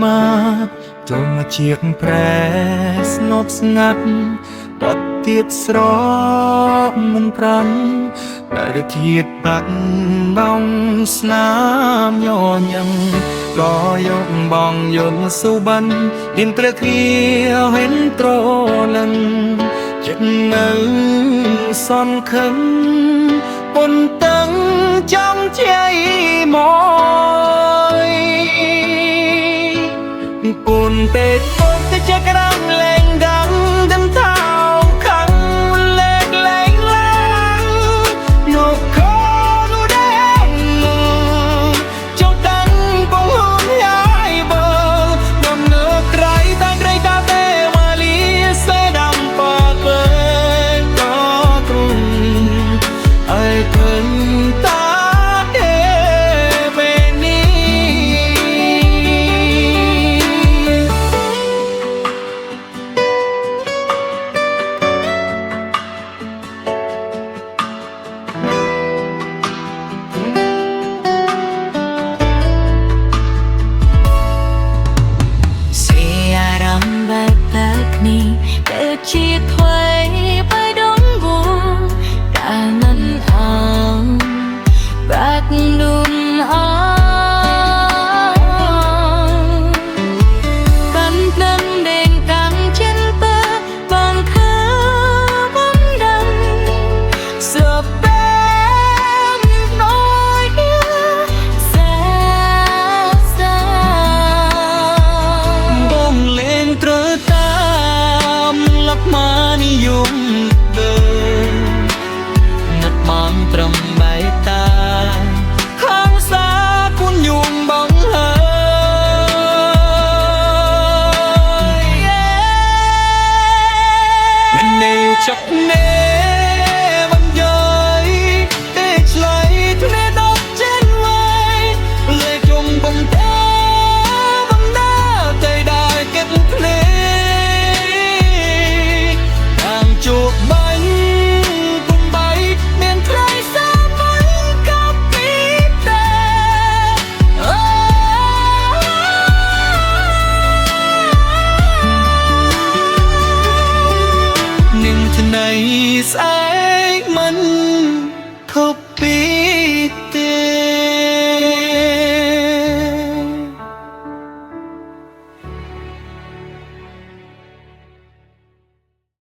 មកចូលមកជាប្រែស្នប់ស្ងាត់បាត់ទៀតស្រមិនប្រាំដែលធៀបបាត់បង់ស្នាមញញឹមក៏យកបងយំសុបិនឌិនព្រះគ្រាហេនត្រលឹងចិត្តនៅសនខឹមពុនតឹងចំជ័យមកពុនពេតពុនទៅជាក្រាំលែងដាំដំថោខាងលែងលែងលែងនោះក៏នោះដែរចូលតាំងបងហូនយាយបើដំណើរក្រៃតាក្រៃតាទេម៉ាលីសេដាំប៉ាពេក៏ទ្រុំអើឃើញតាជាថ្មីបៃដងវងដែលមិនអងបាក់នួនអងបាននឹងដេងកាន់ចិនពើបងខើបងដងសបែបnói xa xaបងលេងត្រូវมานิยมเดินนัดมันตรำใบตาข้างสาคุณยุงบังเฮยเนวจักเนมันย่อยเตจไหลทุเนดอกเจนไว้เลยจงบังเทบังหน้าใจได้เก็บเพลงchuột bánh cùng bay miền trái xa bánh cặp ít tê nhưng thế này sẽ mình không biết